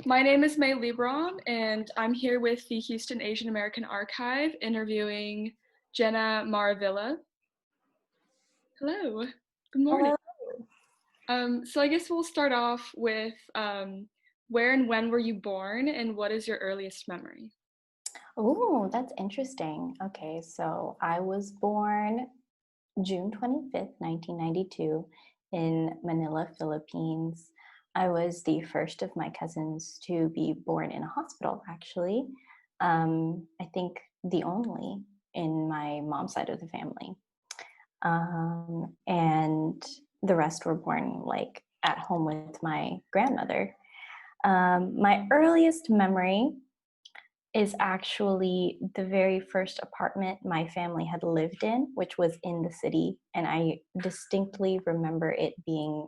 My name is May Lebron, and I'm here with the Houston Asian American Archive interviewing Jenna Maravilla. Hello, good morning. Hello. So I guess we'll start off with where and when were you born, and what is your earliest memory? Oh, that's interesting. Okay, so I was born June 25th, 1992, in Manila, Philippines. I was the first of my cousins to be born in a hospital, actually. I think the only in my mom's side of the family. And the rest were born like at home with my grandmother. My earliest memory is actually the very first apartment my family had lived in, which was in the city. And I distinctly remember it being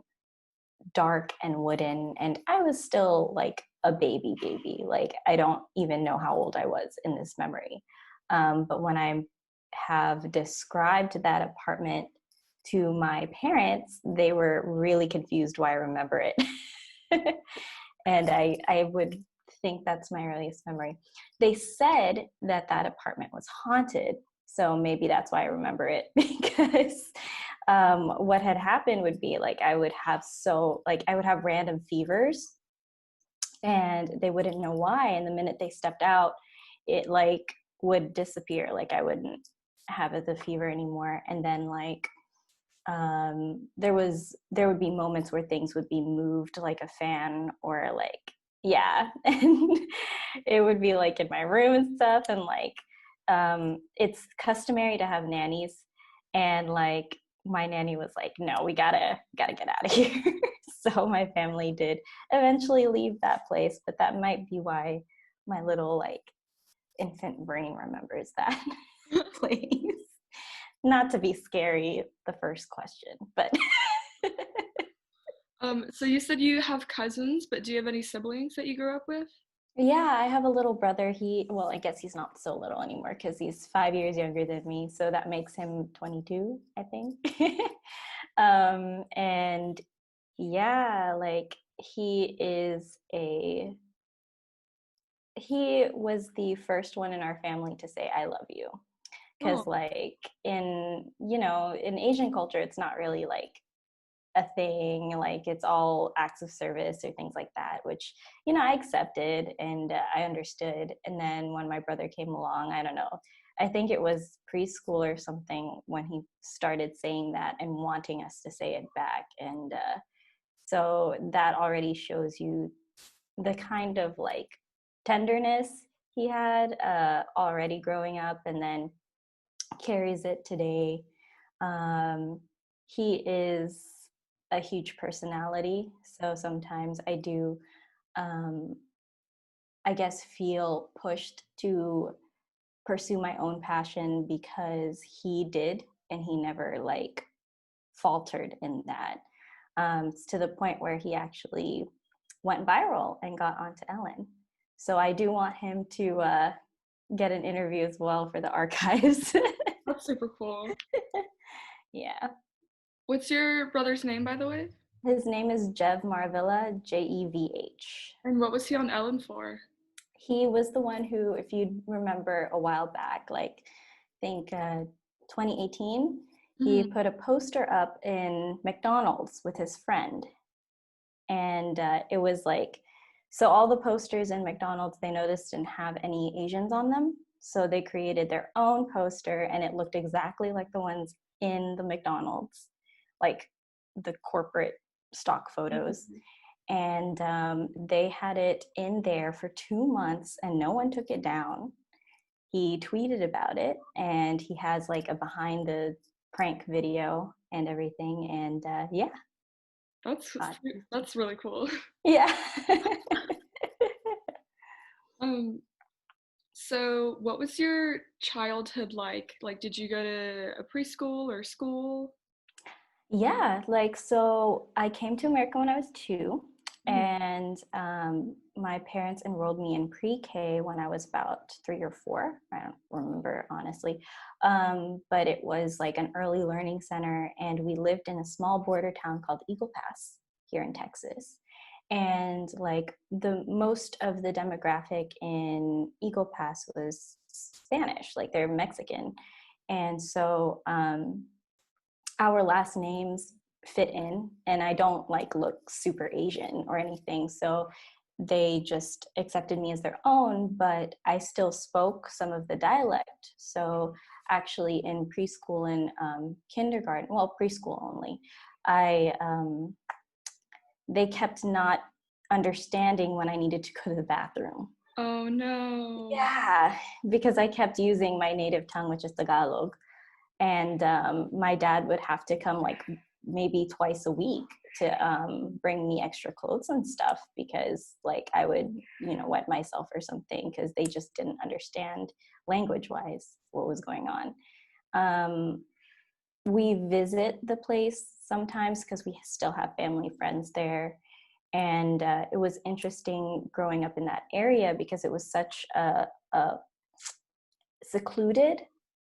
dark and wooden. And I was still like a baby. Like, I don't even know how old I was in this memory. But when I have described that apartment to my parents, they were really confused why I remember it. And I would think that's my earliest memory. They said that that apartment was haunted, so maybe that's why I remember it because what had happened would be like I would have random fevers, and they wouldn't know why. And the minute they stepped out, it like would disappear. Like I wouldn't have the fever anymore, and then like there would be moments where things would be moved like a fan or like yeah and it would be like in my room and stuff, and like it's customary to have nannies, and like my nanny was like, no, we gotta get out of here. So my family did eventually leave that place, but that might be why my little like infant brain remembers that place. Not to be scary, the first question, but So you said you have cousins, but do you have any siblings that you grew up with? yeah, I have a little brother. Well, I guess he's not so little anymore because he's 5 years younger than me. So that makes him 22, I think. And yeah, like he was the first one in our family to say, I love you. Oh, Because like in Asian culture, it's not really like a thing, like it's all acts of service or things like that, which I accepted, and I understood. And then when my brother came along, I don't know, I think it was preschool or something when he started saying that and wanting us to say it back. And so that already shows you the kind of like tenderness he had already growing up, and then carries it today. um, he is a huge personality, so sometimes I do, um, I guess, feel pushed to pursue my own passion because he did, and he never like faltered in that. It's to the point where he actually went viral and got onto Ellen. So I do want him to get an interview as well for the archives. that's super cool. Yeah. What's your brother's name, by the way? His name is Jev Maravilla, Jevh. And what was he on Ellen for? He was the one who, if you remember a while back, like I think 2018, he Mhm. put a poster up in McDonald's with his friend. And it was like, so all the posters in McDonald's they noticed didn't have any Asians on them. So they created their own poster, and it looked exactly like the ones in the McDonald's, like the corporate stock photos. And they had it in there for 2 months and no one took it down. He tweeted about it, and he has like a behind the prank video and everything. And yeah, That's uh, that's really cool. yeah. Um, so what was your childhood like? Like, did you go to a preschool or school? Yeah, like so I came to America when I was 2, Mhm. and my parents enrolled me in pre-K when I was about 3 or 4. I don't remember honestly, but it was like an early learning center, and we lived in a small border town called Eagle Pass here in Texas. and like the most of the demographic in Eagle Pass was Spanish, like they're Mexican. And so our last names fit in, and I don't like look super Asian or anything. So they just accepted me as their own, but I still spoke some of the dialect. So actually in preschool and kindergarten, well, preschool only, I they kept not understanding when I needed to go to the bathroom. Oh no. Yeah, because I kept using my native tongue, which is Tagalog. And my dad would have to come like maybe twice a week to bring me extra clothes and stuff because like I would, wet myself or something because they just didn't understand language wise what was going on. We visit the place sometimes because we still have family friends there. And it was interesting growing up in that area because it was such a secluded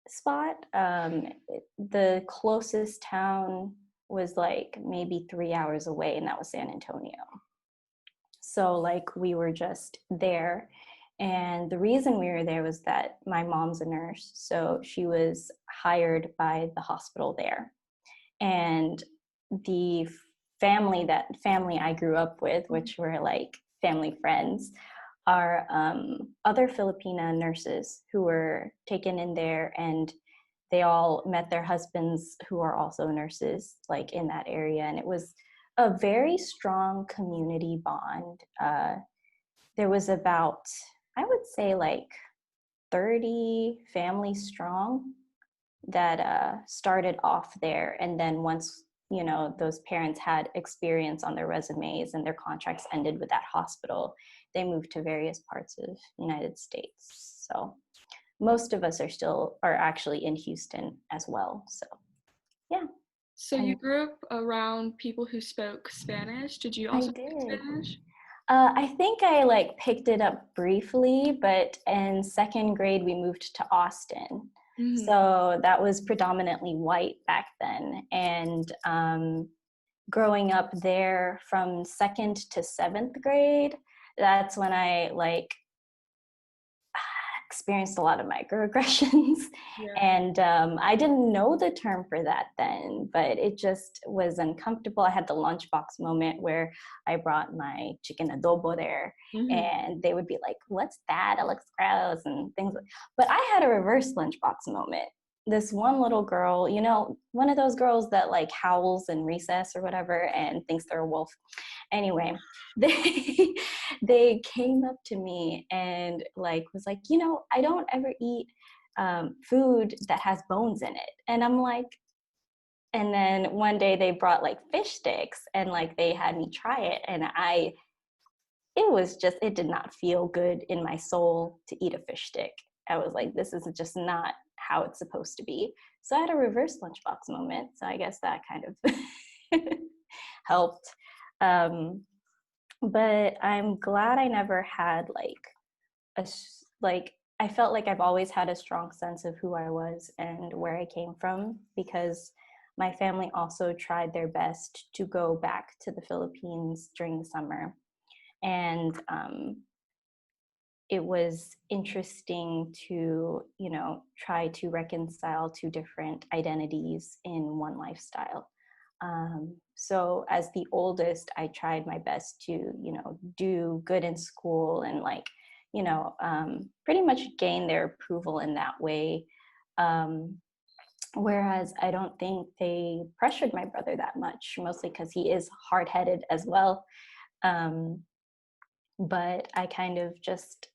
spot. The closest town was like maybe 3 hours away, and that was San Antonio. So, like, we were just there. And the reason we were there was that my mom's a nurse. So, she was hired by the hospital there. And the family I grew up with, which were like family friends, are other Filipina nurses who were taken in there, and they all met their husbands who are also nurses, like in that area. And it was a very strong community bond. There was about, I would say, like 30 families strong that started off there. And then once, those parents had experience on their resumes and their contracts ended with that hospital, they moved to various parts of the United States. So most of us are actually in Houston as well. So yeah. So you And grew up around people who spoke Spanish. Did you I also speak did. Spanish? I think I like picked it up briefly, but in second grade we moved to Austin. Mm-hmm. So that was predominantly white back then. And growing up there from second to seventh grade, that's when I like experienced a lot of microaggressions. Yeah. And I didn't know the term for that then, but it just was uncomfortable. I had the lunchbox moment where I brought my chicken adobo there, Mm-hmm. and they would be like, "What's that? It looks gross," and things like. But I had a reverse lunchbox moment. This one little girl, one of those girls that like howls in recess or whatever and thinks they're a wolf. Anyway, they they came up to me and like was like, I don't ever eat food that has bones in it. And I'm like, and then one day they brought like fish sticks and like they had me try it, and it did not feel good in my soul to eat a fish stick. I was like, this is just not how it's supposed to be. So I had a reverse lunchbox moment. So I guess that kind of helped. Um, but I'm glad I never had like I felt like I've always had a strong sense of who I was and where I came from, because my family also tried their best to go back to the Philippines during the summer. And it was interesting to, try to reconcile two different identities in one lifestyle. So as the oldest, I tried my best to, do good in school and like, pretty much gain their approval in that way. Um, Whereas I don't think they pressured my brother that much, mostly because he is hard-headed as well. Um, but I kind of just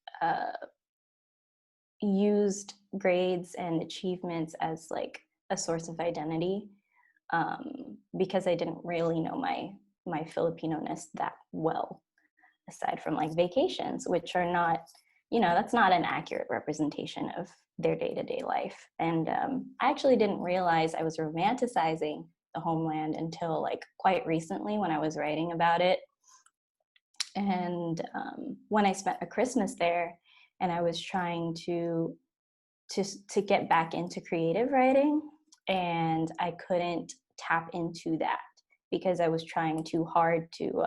used grades and achievements as like a source of identity, because I didn't really know my Filipino-ness that well, aside from like vacations, which are not, that's not an accurate representation of their day-to-day life. And I actually didn't realize I was romanticizing the homeland until like quite recently when I was writing about it. And when I spent a Christmas there, and I was trying to get back into creative writing, and I couldn't tap into that because I was trying too hard to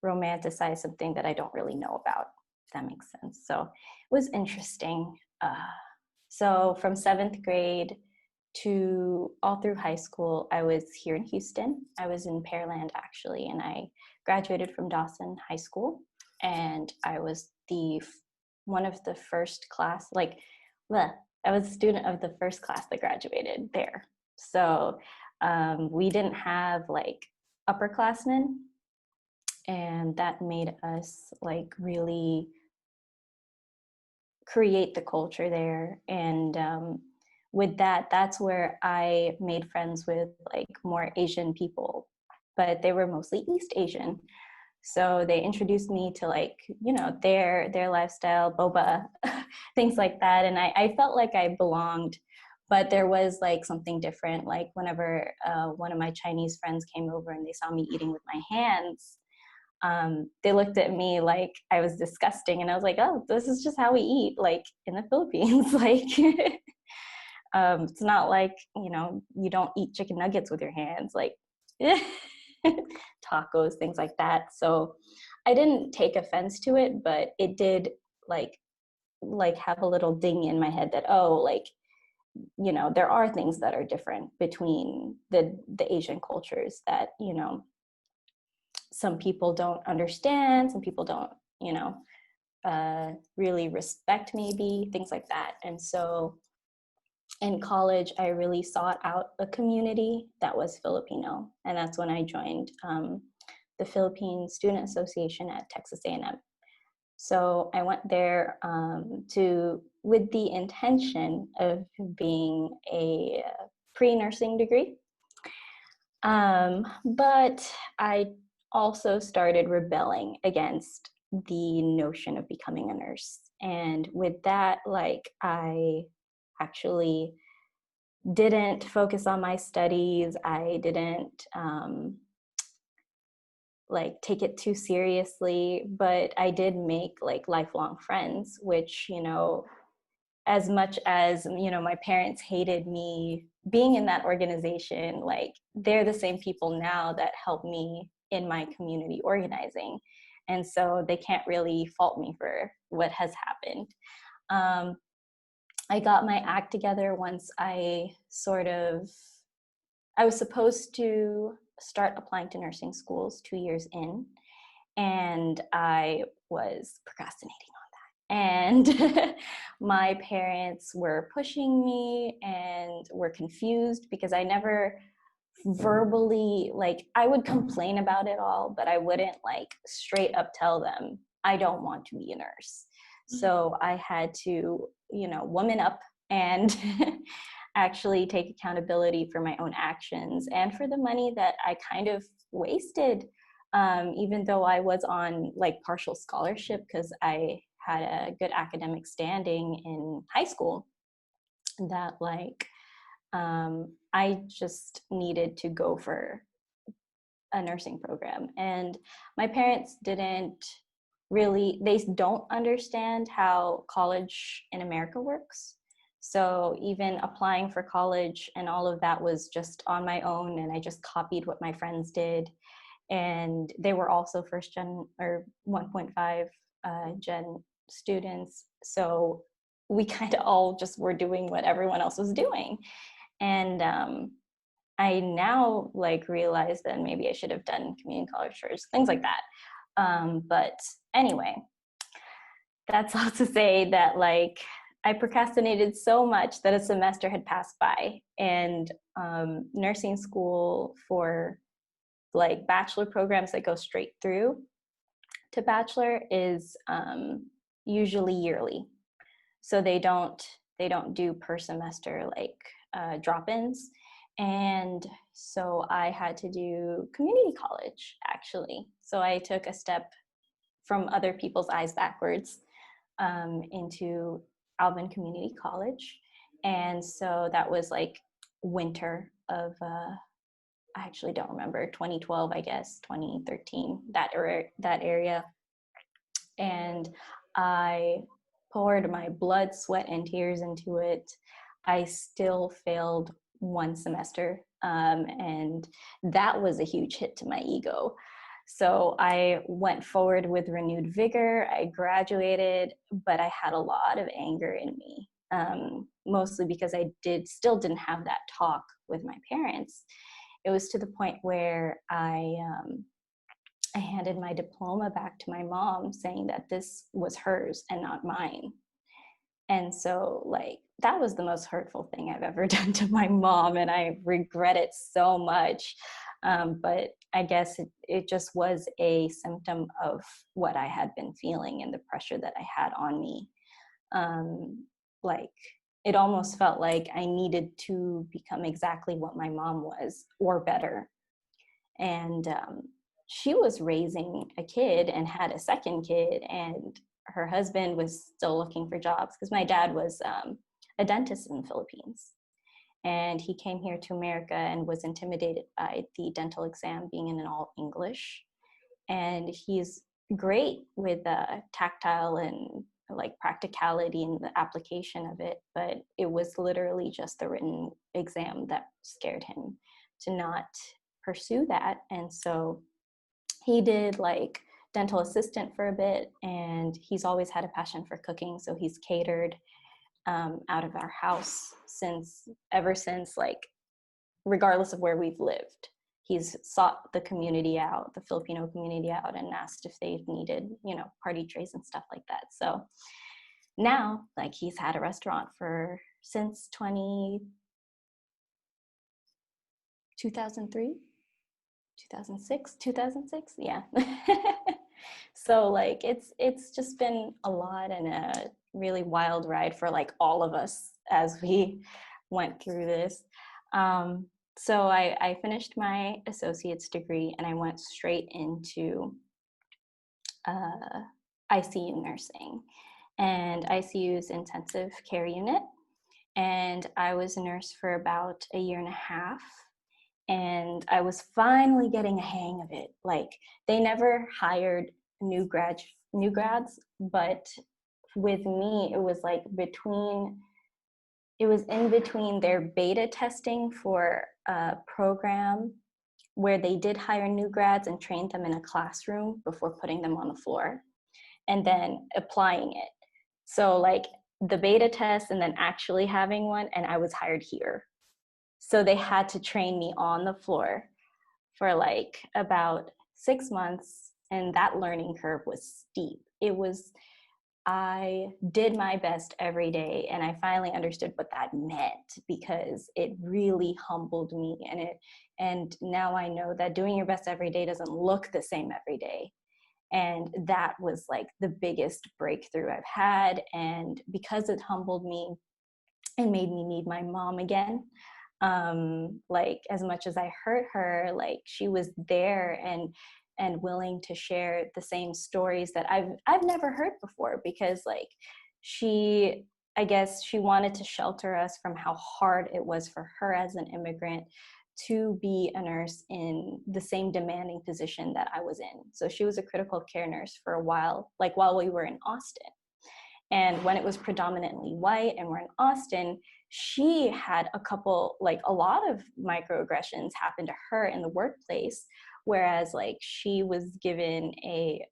romanticize something that I don't really know about, if that makes sense. So it was interesting. So from seventh grade to all through high school, I was here in Houston. I was in Pearland actually, and I graduated from Dawson High School, and I was the one of the first class, like, bleh, I was a student of the first class that graduated there. So we didn't have like upperclassmen, and that made us like really create the culture there. And with that, that's where I made friends with like more Asian people, but they were mostly East Asian. So they introduced me to like, you know, their lifestyle, boba, things like that. And I felt like I belonged, but there was like something different. Like whenever one of my Chinese friends came over and they saw me eating with my hands, they looked at me like I was disgusting. And I was like, oh, this is just how we eat, like in the Philippines. Like, it's not like, you know, you don't eat chicken nuggets with your hands, like tacos, things like that. So I didn't take offense to it, but it did like have a little ding in my head that, oh, like, you know, there are things that are different between the Asian cultures that, you know, some people don't understand, some people don't, you know, really respect, maybe things like that. And so in college, I really sought out a community that was Filipino, and that's when I joined the Philippine Student Association at Texas A&M. So I went there with the intention of being a pre-nursing degree. But I also started rebelling against the notion of becoming a nurse. And with that, like, I actually didn't focus on my studies. I didn't like take it too seriously, but I did make like lifelong friends, which, you know, as much as, you know, my parents hated me being in that organization, like they're the same people now that help me in my community organizing. And so they can't really fault me for what has happened. I got my act together once I was supposed to start applying to nursing schools 2 years in, and I was procrastinating on that. And my parents were pushing me and were confused because I never verbally, like, I would complain about it all, but I wouldn't like straight up tell them I don't want to be a nurse. So I had to, you know, woman up and actually take accountability for my own actions and for the money that I kind of wasted, even though I was on like partial scholarship because I had a good academic standing in high school, that like I just needed to go for a nursing program. And my parents they don't understand how college in America works. So even applying for college and all of that was just on my own, and I just copied what my friends did. And they were also first gen or 1.5 gen students. So we kind of all just were doing what everyone else was doing. And I now like realize that maybe I should have done community college first, things like that. But anyway, that's all to say that like I procrastinated so much that a semester had passed by, and nursing school for like bachelor programs that go straight through to bachelor is usually yearly. So they don't do per semester like drop-ins. And so I had to do community college actually. So I took a step from other people's eyes backwards into Alvin Community College. And so that was like winter of I actually don't remember, 2012, I guess, 2013, that area. And I poured my blood, sweat, and tears into it. I still failed one semester, and that was a huge hit to my ego. So I went forward with renewed vigor. I graduated, but I had a lot of anger in me, mostly because I still didn't have that talk with my parents. It was to the point where I handed my diploma back to my mom saying that this was hers and not mine. And so, like, that was the most hurtful thing I've ever done to my mom, and I regret it so much. But I guess it just was a symptom of what I had been feeling and the pressure that I had on me. Like, it almost felt like I needed to become exactly what my mom was or better. And she was raising a kid and had a second kid, and her husband was still looking for jobs because my dad was a dentist in the Philippines, and he came here to America and was intimidated by the dental exam being in an all English. And he's great with tactile and like practicality and the application of it, but it was literally just the written exam that scared him to not pursue that. And so he did like dental assistant for a bit, and he's always had a passion for cooking, so he's catered out of our house ever since, like, regardless of where we've lived. He's sought the community out, the Filipino community out, and asked if they needed, party trays and stuff like that. So now, like, he's had a restaurant for since 2003, 2006, 2006, yeah. So like it's just been a lot and a really wild ride for like all of us as we went through this. So I finished my associate's degree and I went straight into uh, ICU nursing. And ICU is intensive care unit. And I was a nurse for about a year and a half. And I was finally getting a hang of it. Like, they never hired new grads, but with me, it was like it was in between their beta testing for a program where they did hire new grads and trained them in a classroom before putting them on the floor, and then applying it. So like the beta test and then actually having one, and I was hired here. So they had to train me on the floor for like about 6 months, and that learning curve was steep. I did my best every day, and I finally understood what that meant because it really humbled me. And now I know that doing your best every day doesn't look the same every day. And that was like the biggest breakthrough I've had. And because it humbled me, it made me need my mom again. Like, as much as I hurt her, like, she was there and willing to share the same stories that I've never heard before, because like I guess she wanted to shelter us from how hard it was for her as an immigrant to be a nurse in the same demanding position that I was in. So she was a critical care nurse for a while, like while we were in Austin. And when it was predominantly white and we're in Austin, she had a lot of microaggressions happen to her in the workplace, whereas like she was given a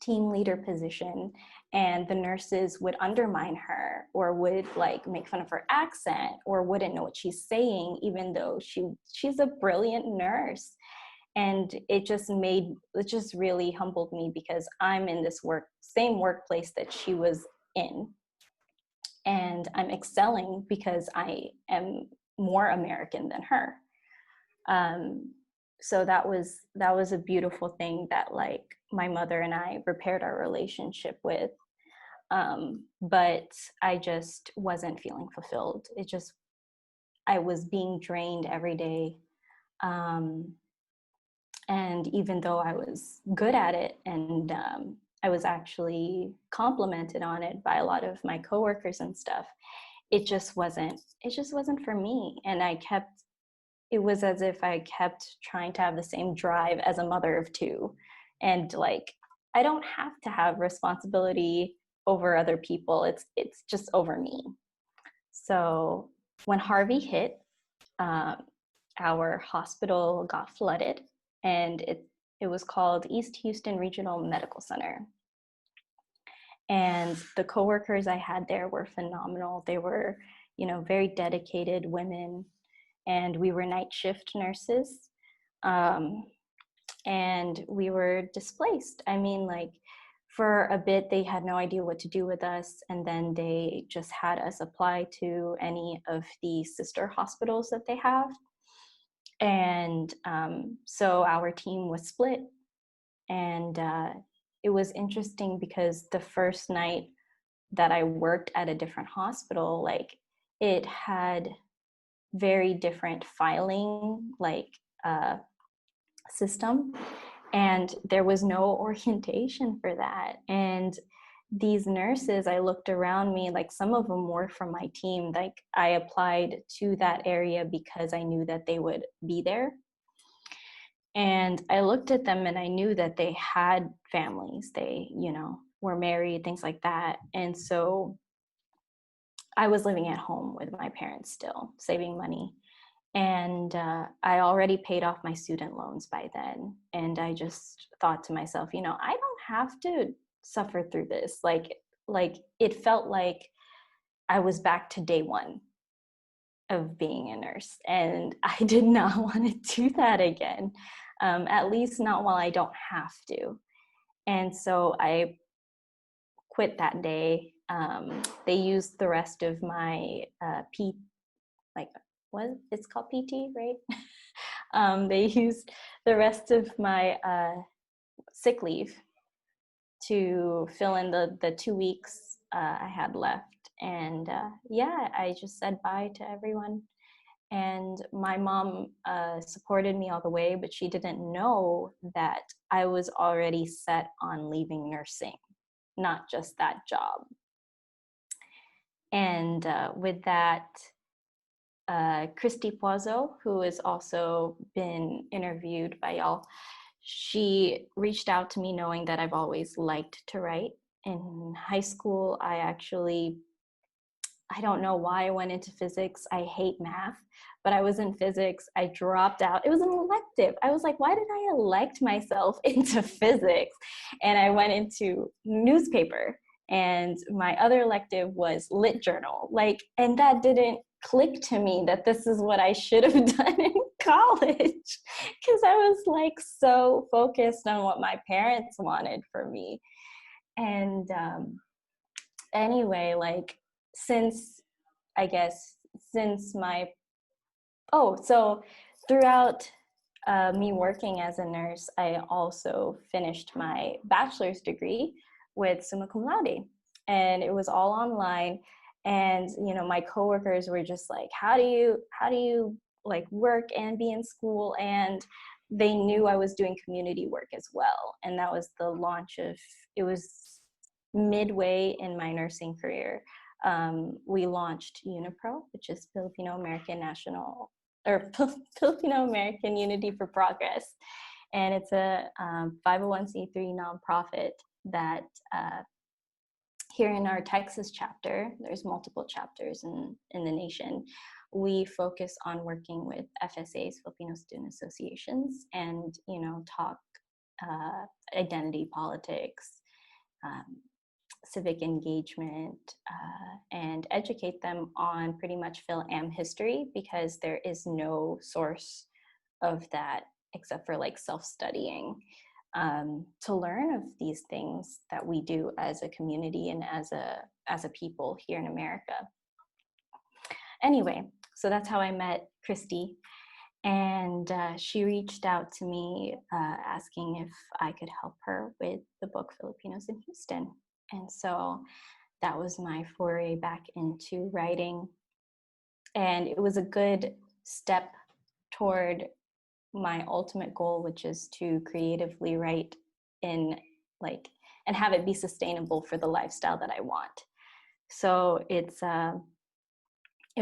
team leader position, and the nurses would undermine her or would like make fun of her accent or wouldn't know what she's saying, even though she's a brilliant nurse. And it just really humbled me because I'm in this same workplace that she was in, and I'm excelling because I am more American than her. So that was a beautiful thing that like my mother and I repaired our relationship with. But I just wasn't feeling fulfilled. I was being drained every day. And even though I was good at it, and I was actually complimented on it by a lot of my coworkers and stuff, it just wasn't for me. And it was as if I kept trying to have the same drive as a mother of two. And like, I don't have to have responsibility over other people. It's just over me. So when Harvey hit, our hospital got flooded, and It was called East Houston Regional Medical Center. And the coworkers I had there were phenomenal. They were, very dedicated women, and we were night shift nurses. And we were displaced. I mean, like, for a bit, they had no idea what to do with us, and then they just had us apply to any of the sister hospitals that they have. And so our team was split, and it was interesting because the first night that I worked at a different hospital, like, it had very different filing, like, system, and there was no orientation for that. And these nurses, I looked around me, like, some of them were from my team. Like, I applied to that area because I knew that they would be there. And I looked at them and I knew that they had families. They, were married, things like that. And so I was living at home with my parents still, saving money. And I already paid off my student loans by then. And I just thought to myself, I don't have to suffer through this. Like it felt like I was back to day one of being a nurse. And I did not want to do that again, at least not while I don't have to. And so I quit that day. They used the rest of my what it's called PT, right? They used the rest of my sick leave to fill in the 2 weeks I had left. And I just said bye to everyone. And my mom supported me all the way, but she didn't know that I was already set on leaving nursing, not just that job. And with that, Christy Poizo, who has also been interviewed by y'all, she reached out to me knowing that I've always liked to write. In high school, I don't know why I went into physics. I hate math, but I was in physics. I dropped out. It was an elective. I was like, why did I elect myself into physics? And I went into newspaper. And my other elective was lit journal. And that didn't click to me that this is what I should have done in college, because I was so focused on what my parents wanted for me. And anyway, since so throughout me working as a nurse, I also finished my bachelor's degree with summa cum laude, and it was all online. And my coworkers were just like, how do you work and be in school? And they knew I was doing community work as well. And that was the launch of, it was midway in my nursing career. We launched UniPro, which is Filipino American Unity for Progress. And it's a 501c3 nonprofit that here in our Texas chapter, there's multiple chapters in the nation, we focus on working with FSAs, Filipino Student Associations, and, talk identity politics, civic engagement, and educate them on pretty much Phil-Am history, because there is no source of that except for self-studying, to learn of these things that we do as a community and as a people here in America. Anyway, so that's how I met Christy. And she reached out to me asking if I could help her with the book Filipinos in Houston. And so that was my foray back into writing. And it was a good step toward my ultimate goal, which is to creatively write and have it be sustainable for the lifestyle that I want. So it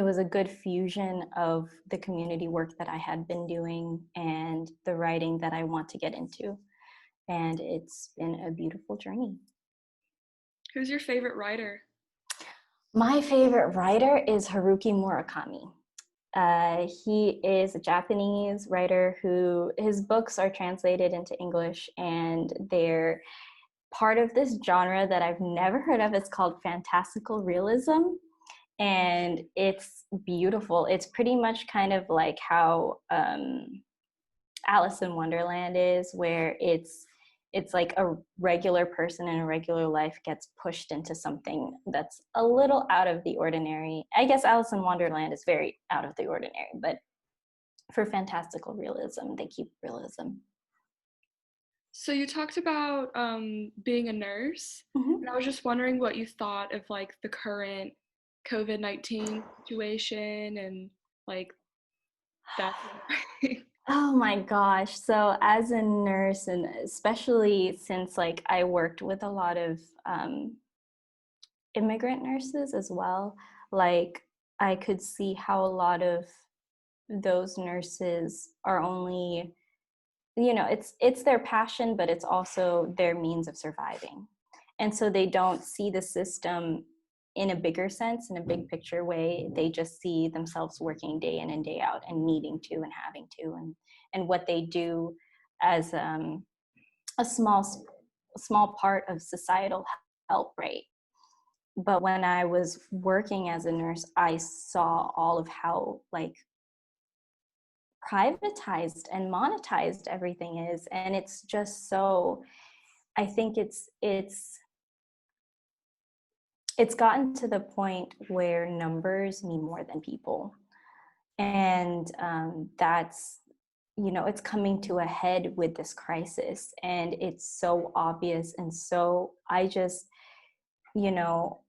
was a good fusion of the community work that I had been doing and the writing that I want to get into. And it's been a beautiful journey. Who's your favorite writer? My favorite writer is Haruki Murakami. He is a Japanese writer who his books are translated into English, and they're part of this genre that I've never heard of. It's called fantastical realism, and it's beautiful. It's pretty much kind of like how Alice in Wonderland is, where it's like a regular person in a regular life gets pushed into something that's a little out of the ordinary. I guess Alice in Wonderland is very out of the ordinary, but for fantastical realism, they keep realism. So you talked about being a nurse, Mm-hmm. and I was just wondering what you thought of like the current COVID-19 situation and like that. Oh my gosh. So as a nurse, and especially since like I worked with a lot of immigrant nurses as well, like I could see how a lot of those nurses are only, it's their passion, but it's also their means of surviving. And so they don't see the system in a bigger sense, in a big picture way. They just see themselves working day in and day out and needing to and having to, and what they do as a small part of societal help, right? But when I was working as a nurse, I saw all of how like privatized and monetized everything is, and it's just so, I think it's gotten to the point where numbers mean more than people, and that's, it's coming to a head with this crisis, and it's so obvious. And so I just, you know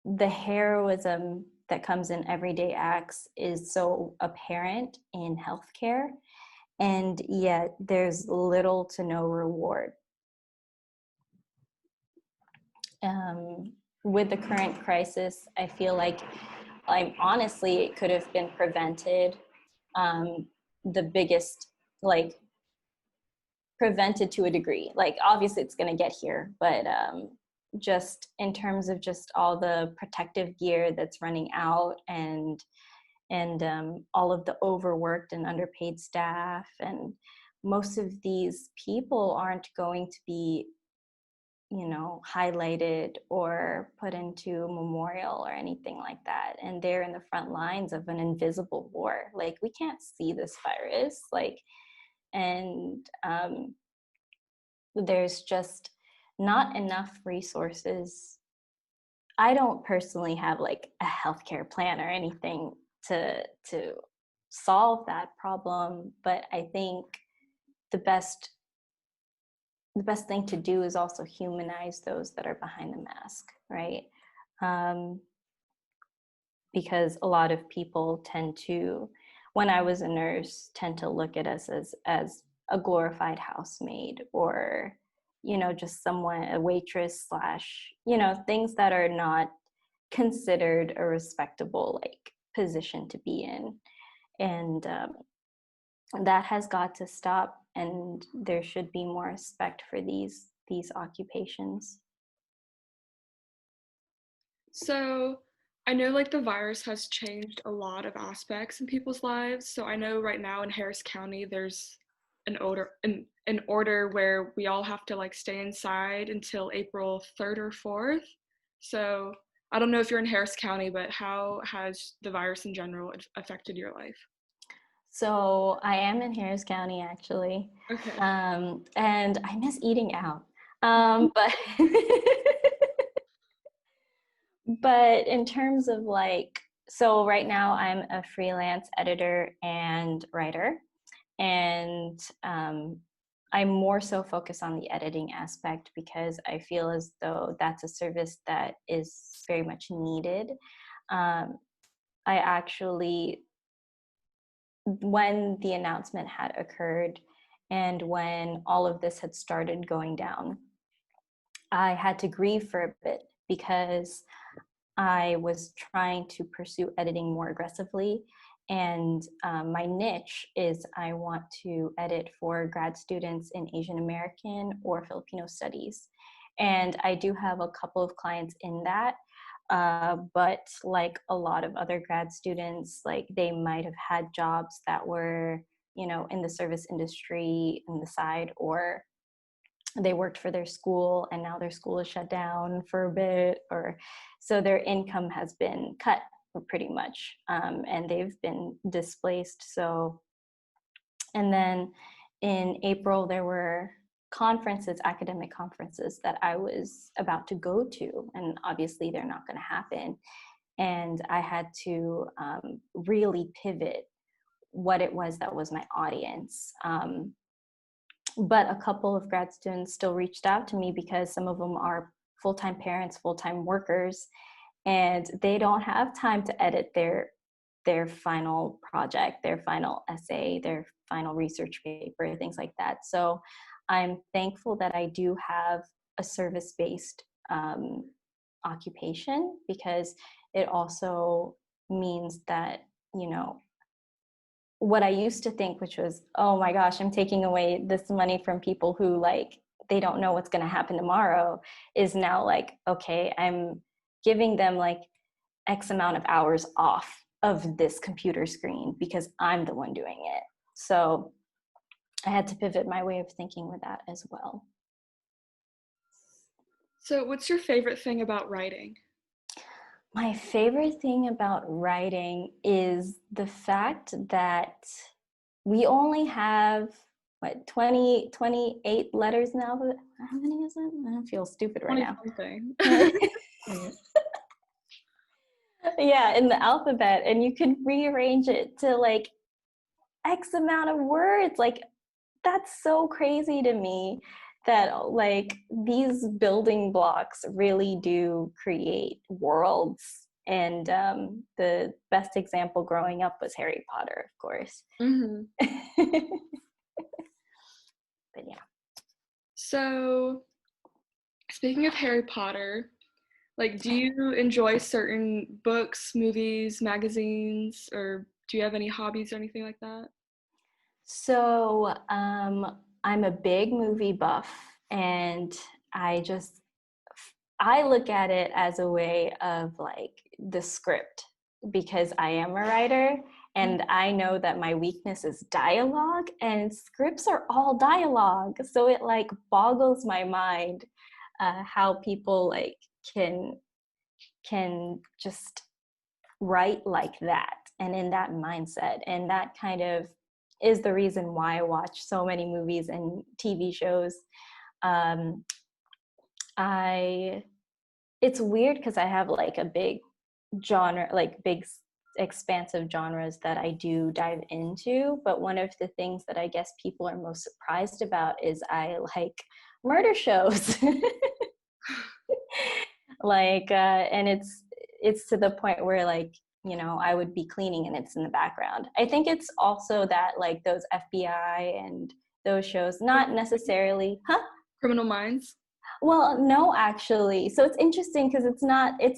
the heroism that comes in everyday acts is so apparent in healthcare, and yet there's little to no reward. With the current crisis, I feel like, honestly, it could have been prevented. The biggest, like, prevented to a degree. Like, obviously, it's going to get here, but just in terms of just all the protective gear that's running out, and all of the overworked and underpaid staff, and most of these people aren't going to be, highlighted or put into a memorial or anything like that, and they're in the front lines of an invisible war. Like, we can't see this virus, like, and there's just not enough resources. I don't personally have like a healthcare plan or anything to solve that problem, but I think the best the best thing to do is also humanize those that are behind the mask, right? Um, because a lot of people tend to, when I was a nurse, tend to look at us as a glorified housemaid, or just someone, a waitress slash, things that are not considered a respectable like position to be in. And that has got to stop, and there should be more respect for these occupations. So I know like the virus has changed a lot of aspects in people's lives. So I know right now in Harris County there's an order where we all have to like stay inside until April 3rd or 4th. So I don't know if you're in Harris County, but how has the virus in general affected your life? So I am in Harris County, actually, Okay. and I miss eating out. But but in terms of like, so right now I'm a freelance editor and writer, and I'm more so focused on the editing aspect because I feel as though that's a service that is very much needed. Um, I actually, when the announcement had occurred and when all of this had started going down, I had to grieve for a bit because I was trying to pursue editing more aggressively. And my niche is I want to edit for grad students in Asian American or Filipino studies. And I do have a couple of clients in that. But like a lot of other grad students, like they might have had jobs that were, you know, in the service industry on the side, or they worked for their school and now their school is shut down for a bit, or so their income has been cut pretty much, and they've been displaced. So, and then in April, there were conferences, academic conferences that I was about to go to, and obviously they're not going to happen. And I had to really pivot what it was that was my audience. But a couple of grad students still reached out to me because some of them are full-time parents, full-time workers, and they don't have time to edit their final project, their final essay, their final research paper, things like that. So I'm thankful that I do have a service-based occupation, because it also means that, you know, what I used to think, which was, oh my gosh, I'm taking away this money from people who, like, they don't know what's going to happen tomorrow, is now like, okay, I'm giving them like X amount of hours off of this computer screen because I'm the one doing it. So I had to pivot my way of thinking with that as well. So, what's your favorite thing about writing? My favorite thing about writing is the fact that we only have, what, 28 letters now? How many is it? I don't feel stupid right 20 now. something. Yeah, in the alphabet, and you can rearrange it to like X amount of words. Like, that's so crazy to me, that like these building blocks really do create worlds. And the best example growing up was Harry Potter, of course. Mm-hmm. But yeah. So, speaking of Harry Potter, like, do you enjoy certain books, movies, magazines, or do you have any hobbies or anything like that? So I'm a big movie buff, and I just, I look at it as a way of like the script, because I am a writer and I know that my weakness is dialogue, and scripts are all dialogue. So it like boggles my mind how people like can just write like that and in that mindset. And that kind of is the reason why I watch so many movies and TV shows. Um, I It's weird because I have like a big genre, like big expansive genres that I do dive into. But one of the things that I guess people are most surprised about is I like murder shows. Like and it's to the point where, like, you know, I would be cleaning and it's in the background. I think it's also that like those FBI and those shows, not necessarily, huh? Criminal Minds? Well, no, actually. So it's interesting because it's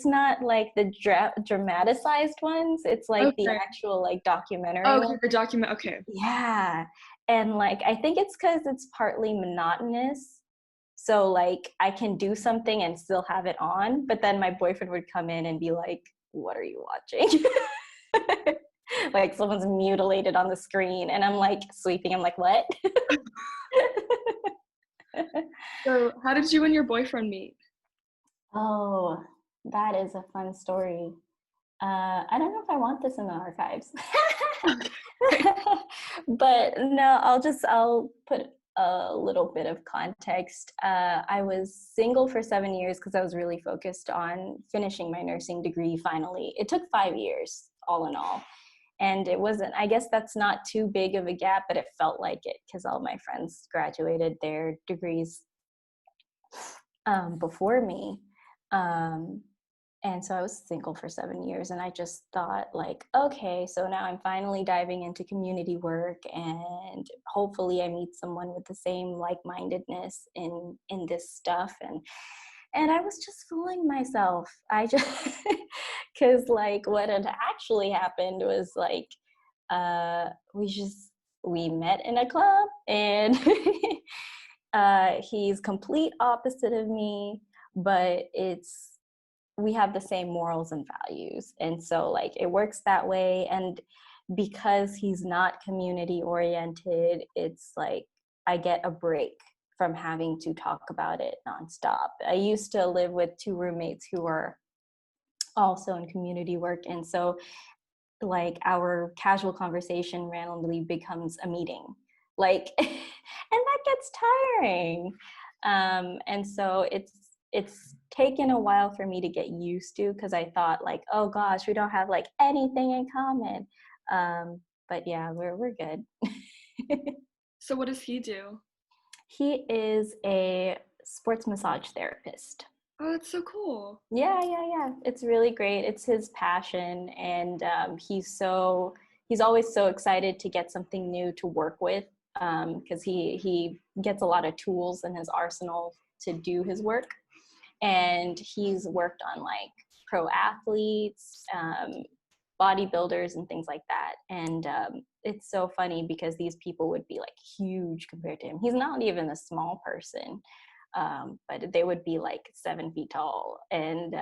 not like the dramatized ones. It's like the Okay. actual like documentary Oh, okay, ones. the document. Okay. Yeah. And like I think it's because it's partly monotonous. So like I can do something and still have it on, but then my boyfriend would come in and be like, "What are you watching?" Like someone's mutilated on the screen, and I'm like sweeping. I'm like, "What?" So, how did you and your boyfriend meet? Oh, that is a fun story. I don't know if I want this in the archives. But no, I'll put a little bit of context. I was single for 7 years because I was really focused on finishing my nursing degree finally. It took 5 years, all in all. And it wasn't, I guess that's not too big of a gap, but it felt like it because all my friends graduated their degrees before me. Um, and so I was single for 7 years, and I just thought like, okay, so now I'm finally diving into community work, and hopefully I meet someone with the same like-mindedness in this stuff. And I was just fooling myself. I just, because like what had actually happened was like, uh, we met in a club, and he's complete opposite of me, but we have the same morals and values. And so like it works that way. And because he's not community oriented, it's like I get a break from having to talk about it nonstop. I used to live with 2 roommates who are also in community work. And so like our casual conversation randomly becomes a meeting. Like, and that gets tiring. And so it's taken a while for me to get used to, because I thought like, oh gosh, we don't have like anything in common. But yeah, we're good. So what does he do? He is a sports massage therapist. Oh, that's so cool. Yeah. It's really great. It's his passion, and he's always so excited to get something new to work with, because he gets a lot of tools in his arsenal to do his work, and he's worked on like pro athletes, bodybuilders, and things like that. And it's so funny because these people would be like huge compared to him. He's not even a small person. But they would be like 7 feet tall and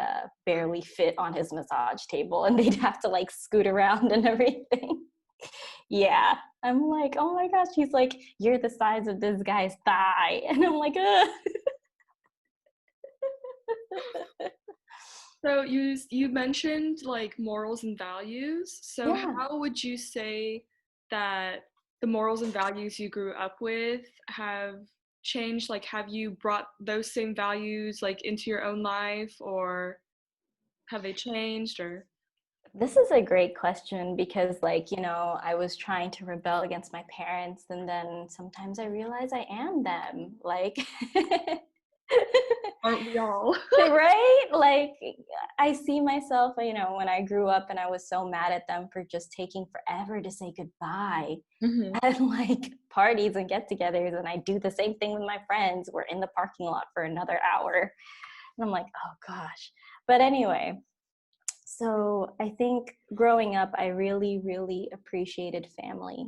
barely fit on his massage table, and they'd have to like scoot around and everything. Yeah, I'm like, oh my gosh. He's like, you're the size of this guy's thigh, and I'm like, ugh. So you mentioned like morals and values. So Yeah. how would you say that the morals and values you grew up with have changed? Like, have you brought those same values like into your own life, or have they changed? Or This is a great question because, like, I was trying to rebel against my parents, and then sometimes I realize I am them. Like, aren't we all? right? Like, I see myself, when I grew up and I was so mad at them for just taking forever to say goodbye Hmm. at like parties and get togethers. And I do the same thing with my friends. We're in the parking lot for another hour. And I'm like, oh gosh. But anyway, so I think growing up, I really, really appreciated family.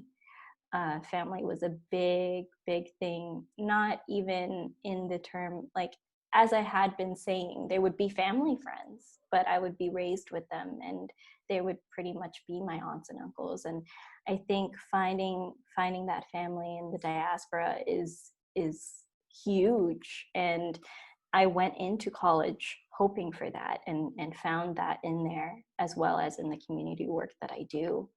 Family was a big, big thing, not even in the term, like, as I had been saying, they would be family friends, but I would be raised with them, and they would pretty much be my aunts and uncles. And I think finding that family in the diaspora is huge. And I went into college hoping for that, and found that in there, as well as in the community work that I do.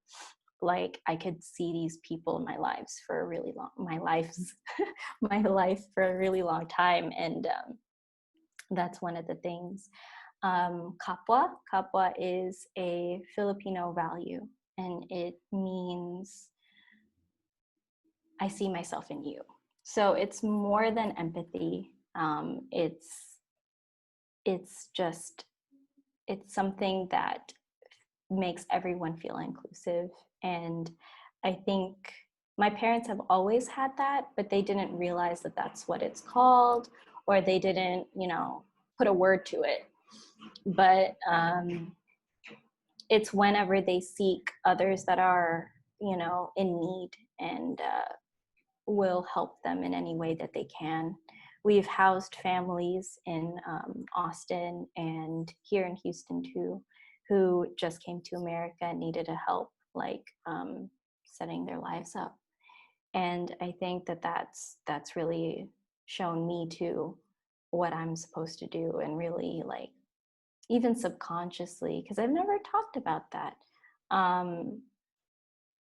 Like, I could see these people in my lives for a really long my lives my life for a really long time. And that's one of the things. Kapwa is a Filipino value, and it means I see myself in you. So it's more than empathy. It's just, it's something that makes everyone feel inclusive. And I think my parents have always had that, but they didn't realize that that's what it's called, or they didn't, put a word to it. But it's whenever they seek others that are, in need, and will help them in any way that they can. We've housed families in Austin and here in Houston too, who just came to America and needed a help, like setting their lives up. And I think that that's really shown me too what I'm supposed to do, and really, like, even subconsciously, because I've never talked about that, um,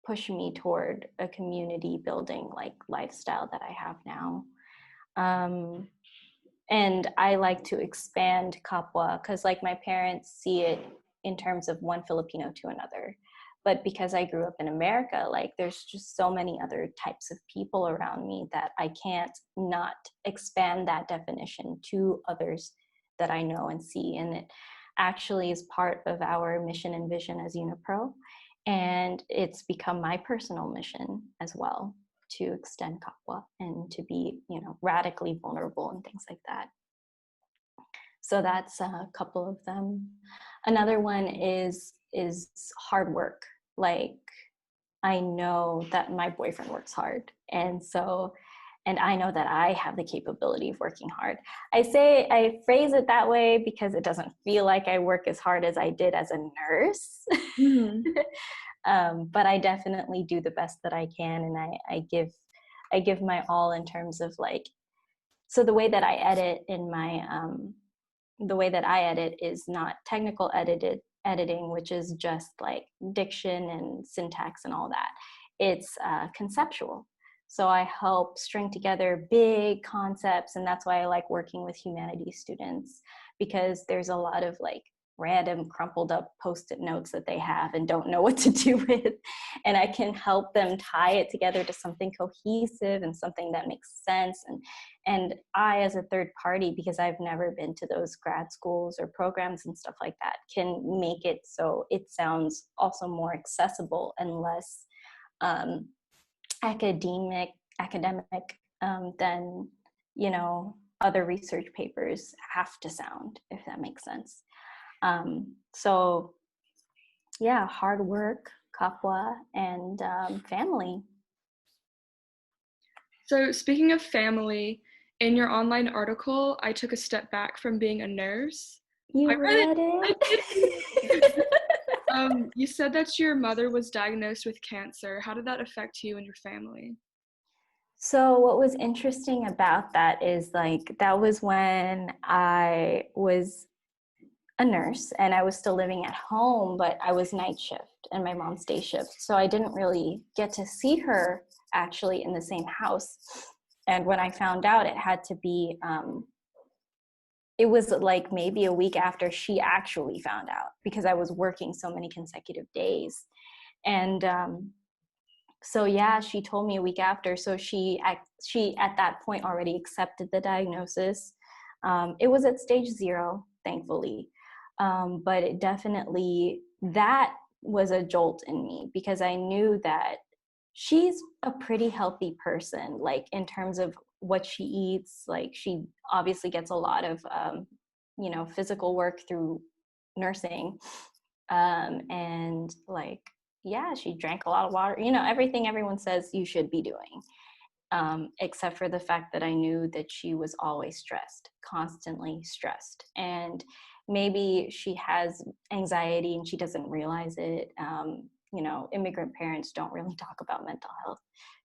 push me toward a community building like lifestyle that I have now. Um, and I like to expand Kapwa, because like my parents see it in terms of one Filipino to another. But because I grew up in America, like, there's just so many other types of people around me that I can't not expand that definition to others that I know and see. And it actually is part of our mission and vision as Unipro. And it's become my personal mission as well, to extend Kapwa and to be, radically vulnerable and things like that. So that's a couple of them. Another one is hard work. Like, I know that my boyfriend works hard, and so and I know that I have the capability of working hard. I phrase it that way because it doesn't feel like I work as hard as I did as a nurse. Mm-hmm. But I definitely do the best that I can, and I give my all in terms of like, so the way that I edit in my the way that I edit is not technical editing, which is just like diction and syntax and all that. It's conceptual. So I help string together big concepts, and that's why I like working with humanities students, because there's a lot of like random crumpled up post-it notes that they have and don't know what to do with, and I can help them tie it together to something cohesive and something that makes sense. And I, as a third party, because I've never been to those grad schools or programs and stuff like that, can make it so it sounds also more accessible and less um, academic than, you know, other research papers have to sound, if that makes sense. So yeah, hard work, kapwa, and family. So speaking of family, in your online article, I took a step back from being a nurse. I You read it. read I did read it. it? You said that your mother was diagnosed with cancer. How did that affect you and your family? So what was interesting about that is like that was when I was a nurse and I was still living at home, but I was night shift and my mom's day shift. So I didn't really get to see her actually in the same house. And when I found out, it had to be, it was like maybe a week after she actually found out, because I was working so many consecutive days. And so yeah, she told me a week after. So she at that point already accepted the diagnosis. It was at stage 0, thankfully, but it definitely, that was a jolt in me, because I knew that she's a pretty healthy person, like in terms of what she eats. Like she obviously gets a lot of you know, physical work through nursing, and like, yeah, she drank a lot of water, you know, everything everyone says you should be doing, except for the fact that I knew that she was always stressed, constantly stressed. And maybe she has anxiety and she doesn't realize it. You know, immigrant parents don't really talk about mental health.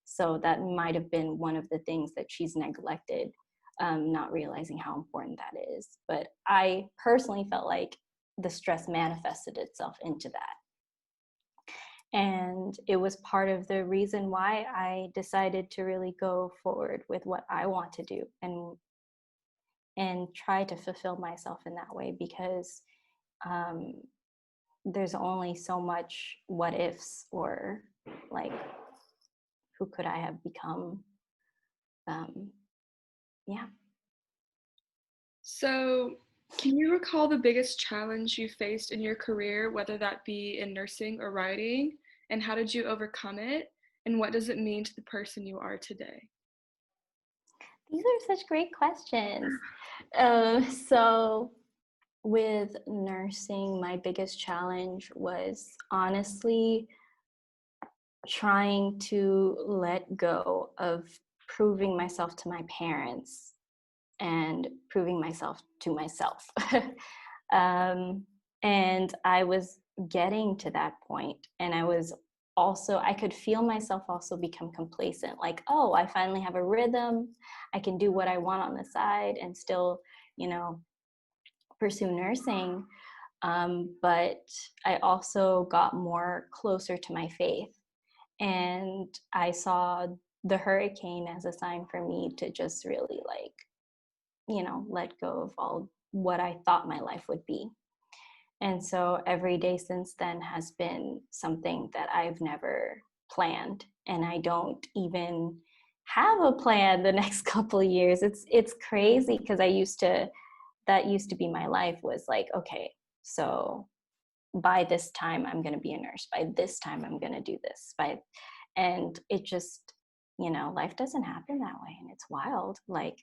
So that might have been one of the things that she's neglected, not realizing how important that is. But I personally felt like the stress manifested itself into that. And it was part of the reason why I decided to really go forward with what I want to do, and try to fulfill myself in that way, because um, there's only so much what ifs, or like, who could I have become? Um, yeah. So, can you recall the biggest challenge you faced in your career, whether that be in nursing or writing, and how did you overcome it? And what does it mean to the person you are today? These are such great questions. So with nursing, my biggest challenge was honestly trying to let go of proving myself to my parents and proving myself to myself. um, and I was getting to that point, and I was also, I could feel myself also become complacent, like, oh, I finally have a rhythm, I can do what I want on the side and still, you know, pursue nursing. But I also got more closer to my faith, and I saw the hurricane as a sign for me to just really, like, you know, let go of all what I thought my life would be. And so every day since then has been something that I've never planned, and I don't even have a plan the next couple of years. It's crazy, because I used to, that used to be my life, was like, okay, so by this time I'm going to be a nurse, by this time I'm going to do this, by, and it just, you know, life doesn't happen that way, and it's wild. Like,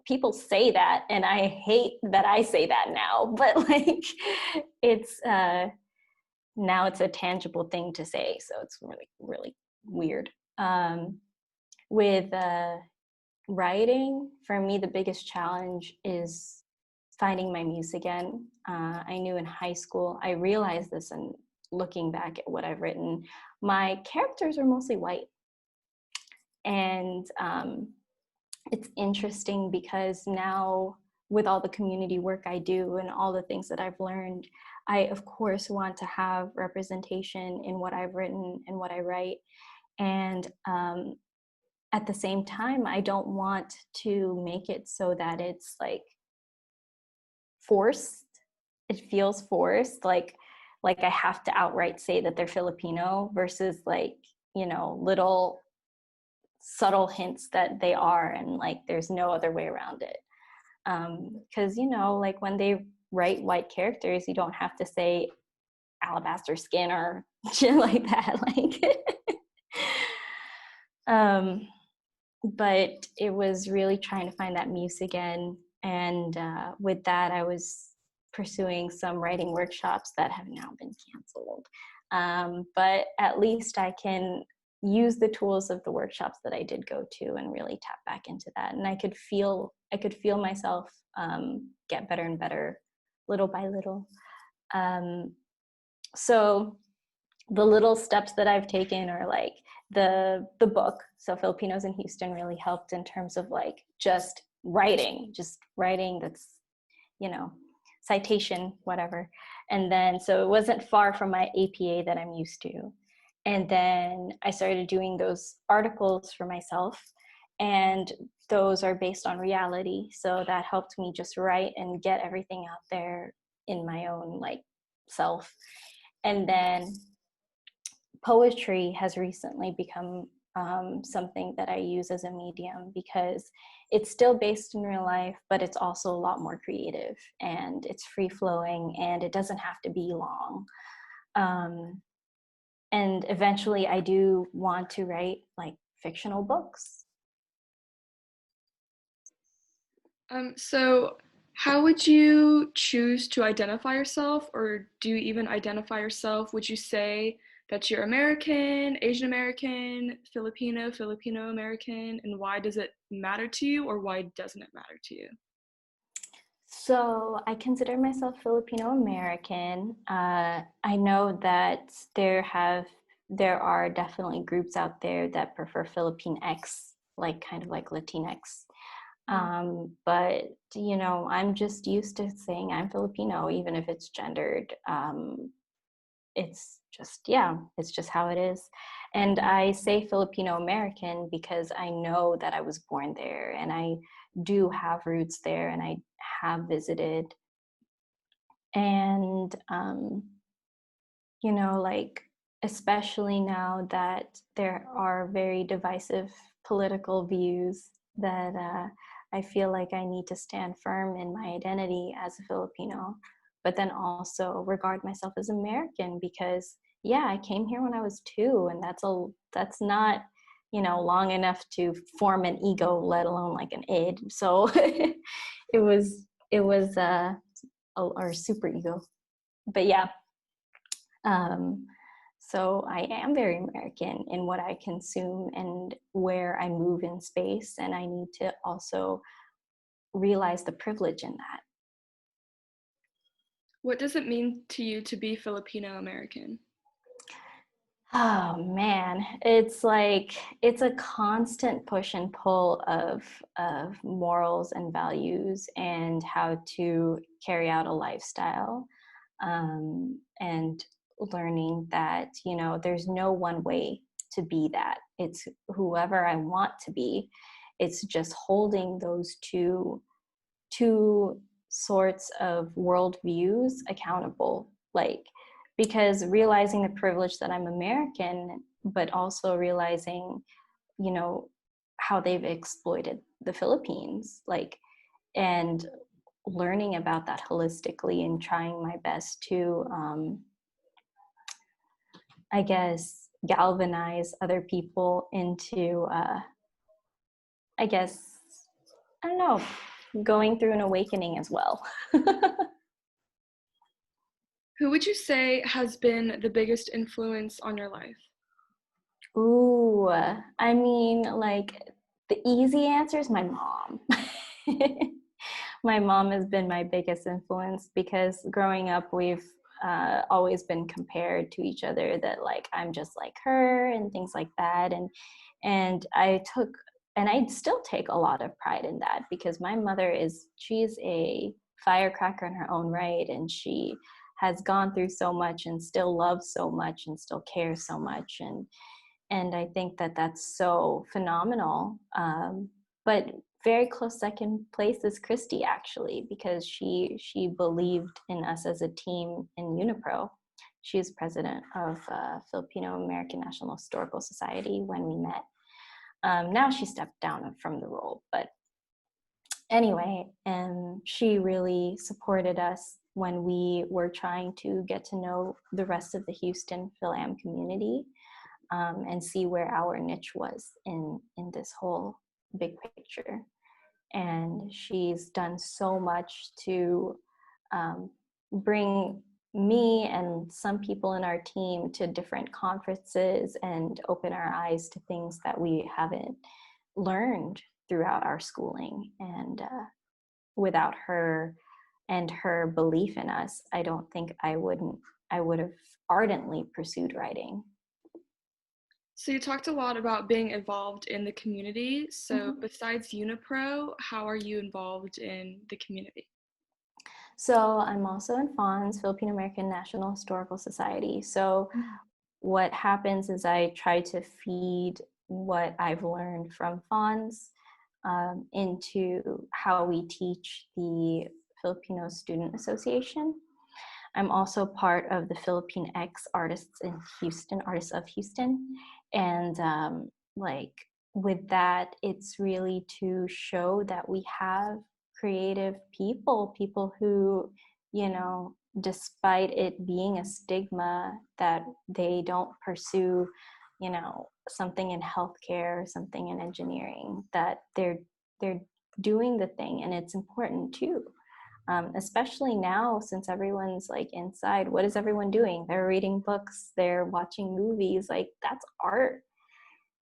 people say that, and I hate that I say that now, but like, it's now it's a tangible thing to say, so it's really, really weird. With writing, for me, the biggest challenge is finding my muse again. I knew in high school, I realized this and looking back at what I've written, my characters are mostly white. And it's interesting because now, with all the community work I do and all the things that I've learned, I, of course, want to have representation in what I've written and what I write. And at the same time, I don't want to make it so that it's like forced. It feels forced, like I have to outright say that they're Filipino versus like, you know, little subtle hints that they are, and like there's no other way around it. Because you know, like when they write white characters, you don't have to say alabaster skin or shit like that. Like, but it was really trying to find that muse again. And with that, I was pursuing some writing workshops that have now been canceled. But at least I can use the tools of the workshops that I did go to and really tap back into that. And I could feel myself get better and better, little by little. So the little steps that I've taken are like the book. So Filipinos in Houston really helped in terms of like just writing that's, you know, citation, whatever. And then, so it wasn't far from my APA that I'm used to. And then I started doing those articles for myself, and those are based on reality. So that helped me just write and get everything out there in my own like self. And then poetry has recently become something that I use as a medium, because it's still based in real life, but it's also a lot more creative, and it's free flowing, and it doesn't have to be long. And eventually I do want to write like fictional books. So how would you choose to identify yourself, or do you even identify yourself? Would you say that you're American, Asian American, Filipino, Filipino American, and why does it matter to you, or why doesn't it matter to you? So I consider myself Filipino American. I know that there are definitely groups out there that prefer Philippine X, like kind of like Latinx. But you know, I'm just used to saying I'm Filipino, even if it's gendered. It's just, yeah, it's just how it is. And I say Filipino American because I know that I was born there, and I do have roots there, and I have visited. And you know, like, especially now that there are very divisive political views, that I feel like I need to stand firm in my identity as a Filipino, but then also regard myself as American, because yeah, I came here when I was 2, and that's not, you know, long enough to form an ego, let alone like an id. So it was or super ego. But yeah, um, so I am very American in what I consume and where I move in space, and I need to also realize the privilege in that. What does it mean to you to be Filipino American? Oh man, it's like it's a constant push and pull of morals and values and how to carry out a lifestyle, and learning that, you know, there's no one way to be that. It's whoever I want to be. It's just holding those two sorts of worldviews accountable, like, because realizing the privilege that I'm American, but also realizing, you know, how they've exploited the Philippines, like, and learning about that holistically and trying my best to, I guess, galvanize other people into, I guess, I don't know, going through an awakening as well. Who would you say has been the biggest influence on your life? Ooh, I mean, like, The easy answer is my mom. My mom has been my biggest influence because growing up, we've always been compared to each other, that like I'm just like her and things like that. And I still take a lot of pride in that, because my mother she's a firecracker in her own right, and she has gone through so much and still loves so much and still cares so much. And I think that that's so phenomenal. But very close second place is Christy, actually, because she believed in us as a team in Unipro. She is president of Filipino American National Historical Society when we met. Now she stepped down from the role, but anyway, and she really supported us when we were trying to get to know the rest of the Houston Phil-Am community, and see where our niche was in this whole big picture. And she's done so much to bring me and some people in our team to different conferences and open our eyes to things that we haven't learned throughout our schooling. And without her and her belief in us, I don't think I would have ardently pursued writing. So you talked a lot about being involved in the community. So Mm-hmm. besides Unipro, how are you involved in the community? So I'm also in FONS, Filipino American National Historical Society. So what happens is I try to feed what I've learned from FONS into how we teach the Filipino Student Association. I'm also part of the Philippine X Artists in Houston, Artists of Houston. And like with that, it's really to show that we have creative people who, you know, despite it being a stigma, that they don't pursue, you know, something in healthcare, something in engineering, that they're doing the thing, and it's important too. Especially now, since everyone's like inside, what is everyone doing? They're reading books, they're watching movies. Like, that's art.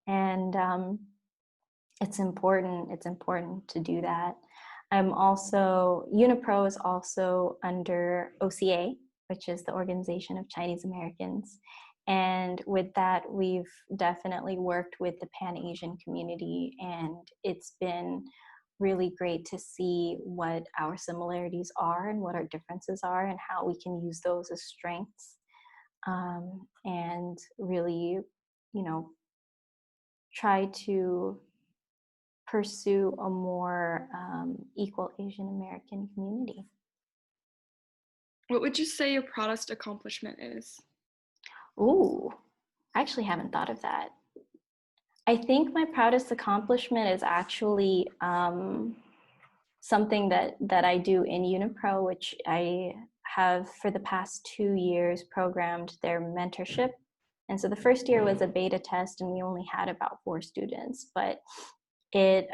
And it's important to do that. I'm also, Unipro is also under OCA, which is the Organization of Chinese Americans. And with that, we've definitely worked with the Pan-Asian community, and it's been really great to see what our similarities are and what our differences are, and how we can use those as strengths, and really, you know, try to pursue a more equal Asian American community. What would you say your proudest accomplishment is? Ooh, I actually haven't thought of that. I think my proudest accomplishment is actually something that I do in Unipro, which I have for the past 2 years programmed their mentorship. And so the first year was a beta test, and we only had about 4 students, but it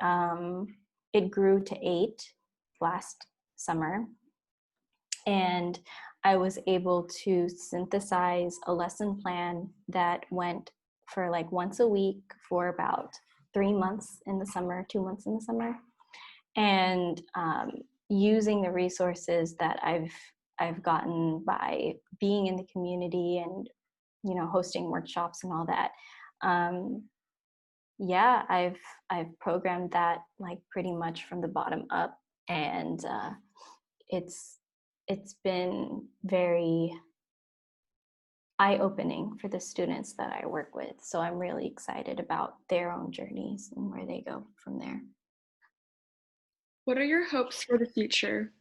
it grew to 8 last summer, and I was able to synthesize a lesson plan that went for like once a week for about 3 months in the summer, 2 months in the summer, and using the resources that I've gotten by being in the community and, you know, hosting workshops and all that. Yeah, I've programmed that like pretty much from the bottom up, and it's it's been very eye-opening for the students that I work with. So I'm really excited about their own journeys and where they go from there. What are your hopes for the future,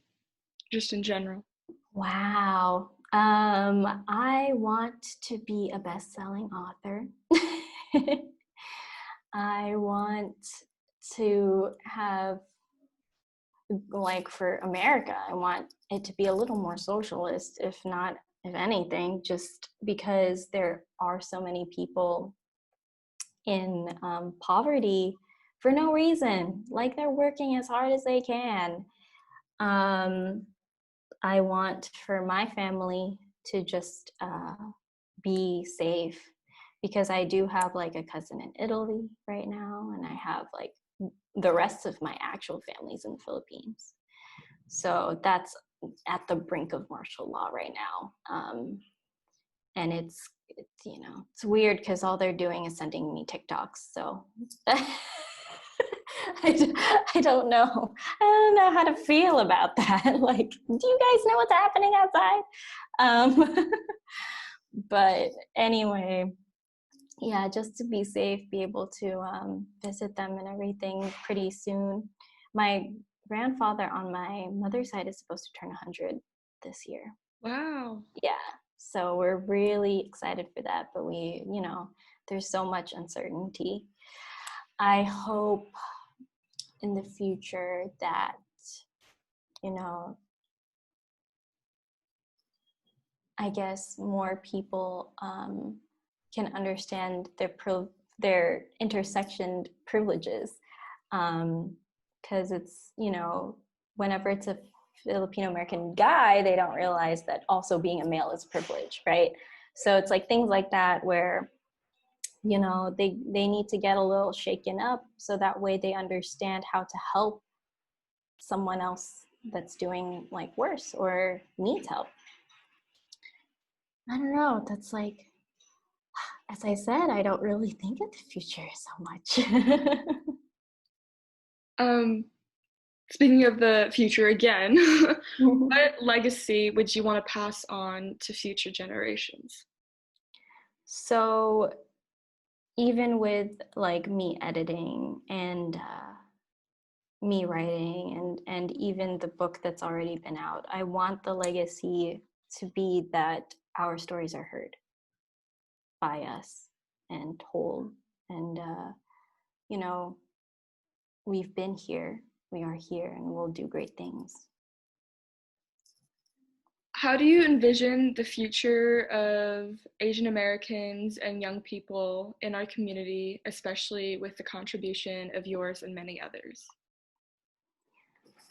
just in general? Wow. I want to be a best-selling author. I want to have, like, for America, I want it to be a little more socialist, if not, if anything, just because there are so many people in poverty for no reason. Like, they're working as hard as they can. Um, I want for my family to just be safe, because I do have like a cousin in Italy right now, and I have like the rest of my actual family's in the Philippines. So that's at the brink of martial law right now. And it's it's weird because all they're doing is sending me TikToks. So I don't know. I don't know how to feel about that. Like, do you guys know what's happening outside? But anyway, yeah, just to be safe, be able to visit them and everything pretty soon. My grandfather on my mother's side is supposed to turn 100 this year. Wow. Yeah, so we're really excited for that, but there's so much uncertainty. I hope in the future that, I guess more people can understand their intersection privileges, because it's, whenever it's a Filipino American guy, they don't realize that also being a male is privilege, right? So it's like things like that where they need to get a little shaken up so that way they understand how to help someone else that's doing like worse or needs help. I don't know, that's like, as I said, I don't really think of the future so much. Speaking of the future again, what legacy would you want to pass on to future generations? So even with like me editing and me writing and even the book that's already been out, I want the legacy to be that our stories are heard by us and told, and we've been here, we are here, and we'll do great things. How do you envision the future of Asian Americans and young people in our community, especially with the contribution of yours and many others?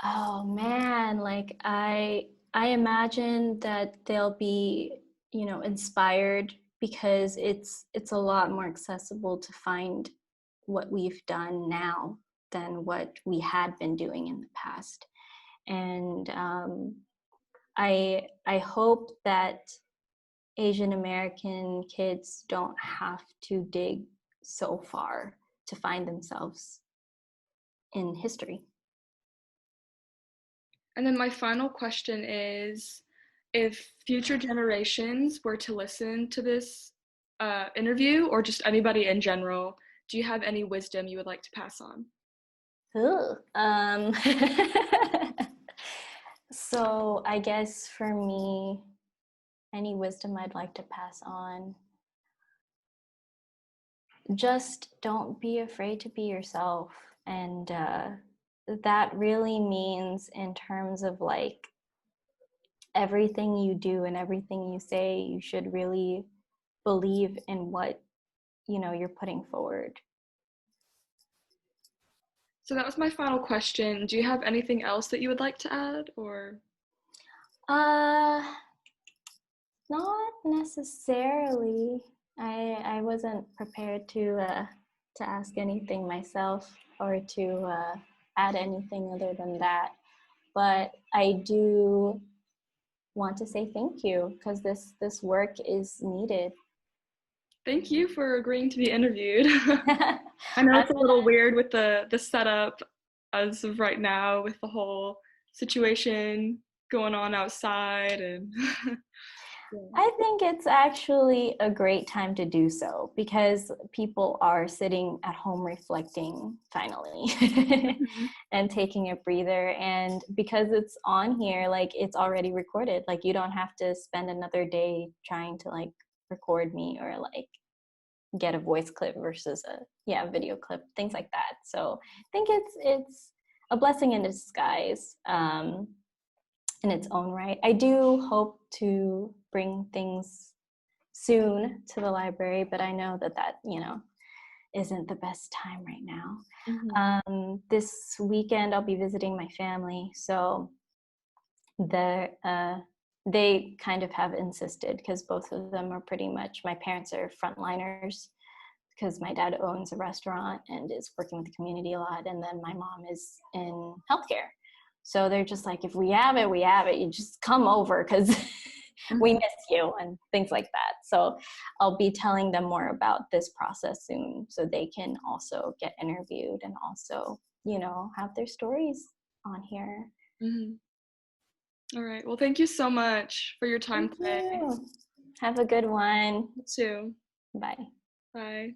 Oh man, like I imagine that they'll be, inspired, because it's a lot more accessible to find what we've done now than what we had been doing in the past. And I hope that Asian American kids don't have to dig so far to find themselves in history. And then my final question is, if future generations were to listen to this interview, or just anybody in general, do you have any wisdom you would like to pass on? Ooh, so I guess for me, any wisdom I'd like to pass on, just don't be afraid to be yourself. And that really means in terms of like everything you do and everything you say, you should really believe in what you're putting forward. So that was my final question. Do you have anything else that you would like to add, or? Uh, Not necessarily. I wasn't prepared to ask anything myself or to add anything other than that. But I do want to say thank you, because this work is needed. Thank you for agreeing to be interviewed. I know it's a little weird with the setup as of right now, with the whole situation going on outside, and I think it's actually a great time to do so, because people are sitting at home reflecting finally and taking a breather. And because it's on here, like it's already recorded, like you don't have to spend another day trying to like record me or like get a voice clip versus a video clip, things like that. So I think it's a blessing in disguise. In its own right. I do hope to bring things soon to the library, but I know that isn't the best time right now. This weekend I'll be visiting my family, so they kind of have insisted, because both of them are pretty much, my parents are frontliners, because my dad owns a restaurant and is working with the community a lot. And then my mom is in healthcare. So they're just like, if we have it, we have it. You just come over because we miss you and things like that. So I'll be telling them more about this process soon so they can also get interviewed and also, you know, have their stories on here. Mm-hmm. All right. Well, thank you so much for your time Thank today. you. Have a good one. You too. Bye. Bye.